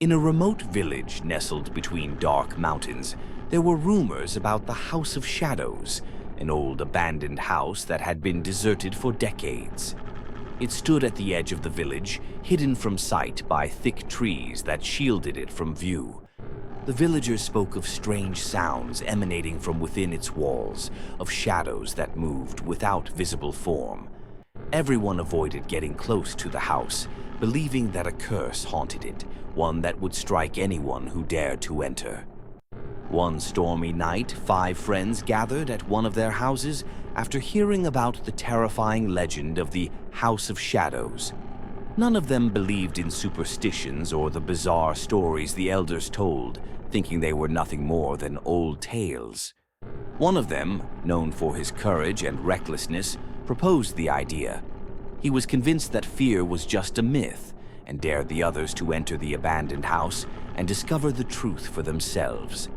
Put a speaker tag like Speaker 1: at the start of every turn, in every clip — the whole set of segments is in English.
Speaker 1: In a remote village nestled between dark mountains, there were rumors about the House of Shadows, an old abandoned house that had been deserted for decades. It stood at the edge of the village, hidden from sight by thick trees that shielded it from view. The villagers spoke of strange sounds emanating from within its walls, of shadows that moved without visible form. Everyone avoided getting close to the house, believing that a curse haunted it, one that would strike anyone who dared to enter. One stormy night, 5 friends gathered at one of their houses after hearing about the terrifying legend of the House of Shadows. None of them believed in superstitions or the bizarre stories the elders told, thinking they were nothing more than old tales. One of them, known for his courage and recklessness, proposed the idea. He was convinced that fear was just a myth and dared the others to enter the abandoned house and discover the truth for themselves.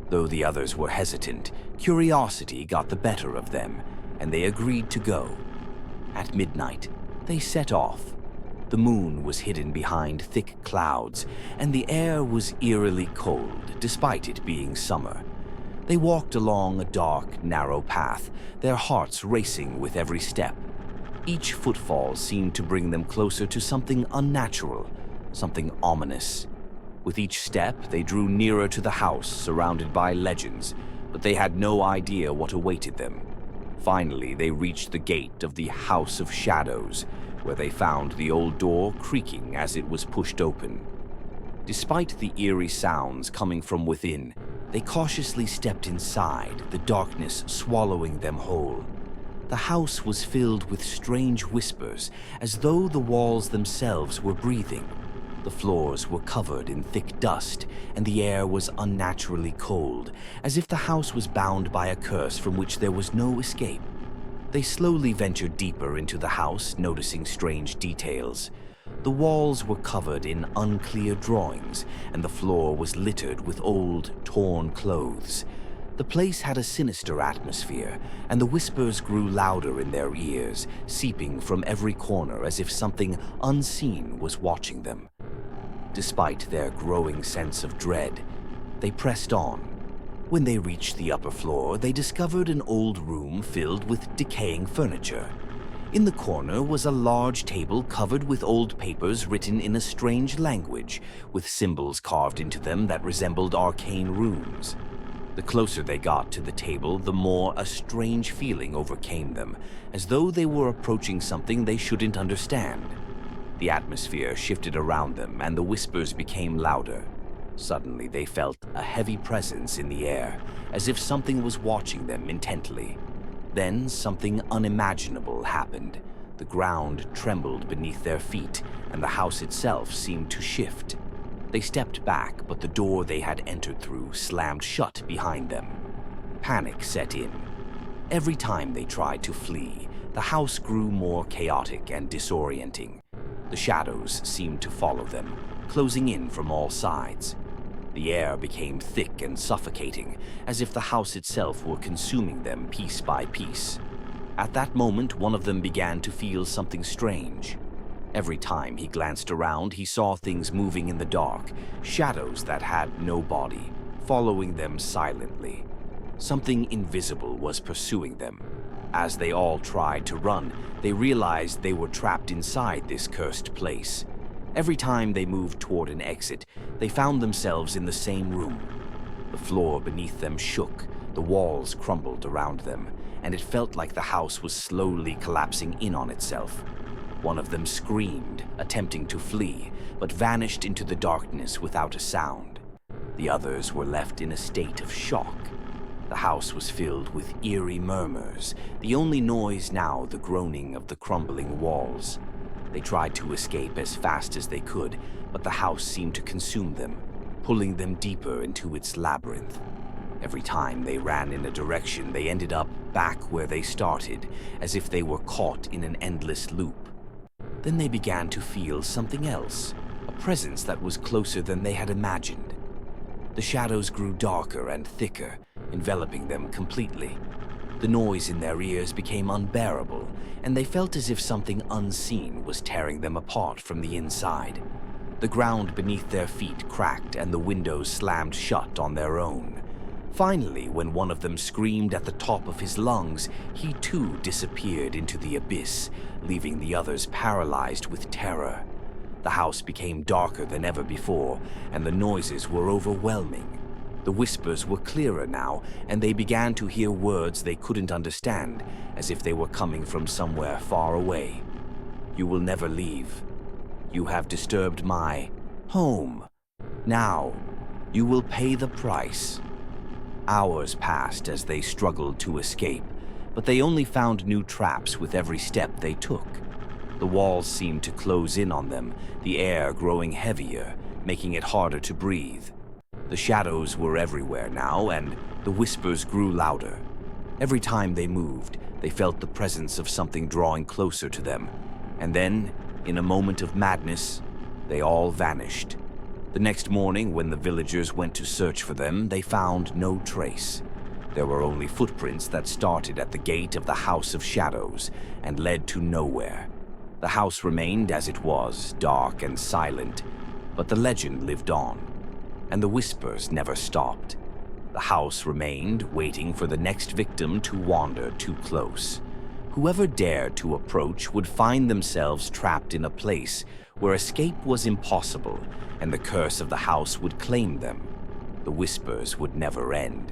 Speaker 1: Though the others were hesitant, curiosity got the better of them, and they agreed to go. At midnight, they set off. The moon was hidden behind thick clouds, and the air was eerily cold, despite it being summer. They walked along a dark, narrow path, their hearts racing with every step. Each footfall seemed to bring them closer to something unnatural, something ominous. With each step, they drew nearer to the house, surrounded by legends, but they had no idea what awaited them. Finally, they reached the gate of the House of Shadows, where they found the old door creaking as it was pushed open. Despite the eerie sounds coming from within, they cautiously stepped inside, the darkness swallowing them whole. The house was filled with strange whispers, as though the walls themselves were breathing. The floors were covered in thick dust, and the air was unnaturally cold, as if the house was bound by a curse from which there was no escape. They slowly ventured deeper into the house, noticing strange details. The walls were covered in unclear drawings, and the floor was littered with old, torn clothes. The place had a sinister atmosphere, and the whispers grew louder in their ears, seeping from every corner as if something unseen was watching them. Despite their growing sense of dread, they pressed on. When they reached the upper floor, they discovered an old room filled with decaying furniture. In the corner was a large table covered with old papers written in a strange language, with symbols carved into them that resembled arcane runes. The closer they got to the table, the more a strange feeling overcame them, as though they were approaching something they shouldn't understand. The atmosphere shifted around them, and the whispers became louder. Suddenly, they felt a heavy presence in the air, as if something was watching them intently. Then something unimaginable happened. The ground trembled beneath their feet, and the house itself seemed to shift. They stepped back, but the door they had entered through slammed shut behind them. Panic set in. Every time they tried to flee, the house grew more chaotic and disorienting. The shadows seemed to follow them, closing in from all sides. The air became thick and suffocating, as if the house itself were consuming them piece by piece. At that moment, one of them began to feel something strange. Every time he glanced around, he saw things moving in the dark, shadows that had no body, following them silently. Something invisible was pursuing them. As they all tried to run, they realized they were trapped inside this cursed place. Every time they moved toward an exit, they found themselves in the same room. The floor beneath them shook, the walls crumbled around them, and it felt like the house was slowly collapsing in on itself. One of them screamed, attempting to flee, but vanished into the darkness without a sound. The others were left in a state of shock. The house was filled with eerie murmurs, the only noise now the groaning of the crumbling walls. They tried to escape as fast as they could, but the house seemed to consume them, pulling them deeper into its labyrinth. Every time they ran in a direction, they ended up back where they started, as if they were caught in an endless loop. Then they began to feel something else, a presence that was closer than they had imagined. The shadows grew darker and thicker, enveloping them completely. The noise in their ears became unbearable, and they felt as if something unseen was tearing them apart from the inside. The ground beneath their feet cracked and the windows slammed shut on their own. Finally, when one of them screamed at the top of his lungs, he too disappeared into the abyss, leaving the others paralyzed with terror. The house became darker than ever before, and the noises were overwhelming. The whispers were clearer now, and they began to hear words they couldn't understand, as if they were coming from somewhere far away. "You will never leave. You have disturbed my home. Now, you will pay the price." Hours passed as they struggled to escape, but they only found new traps with every step they took. The walls seemed to close in on them, the air growing heavier, making it harder to breathe. The shadows were everywhere now, and the whispers grew louder. Every time they moved, they felt the presence of something drawing closer to them. And then, in a moment of madness, they all vanished. The next morning, when the villagers went to search for them, they found no trace. There were only footprints that started at the gate of the House of Shadows and led to nowhere. The house remained as it was, dark and silent, but the legend lived on, and the whispers never stopped. The house remained, waiting for the next victim to wander too close. Whoever dared to approach would find themselves trapped in a place where escape was impossible, and the curse of the house would claim them. The whispers would never end.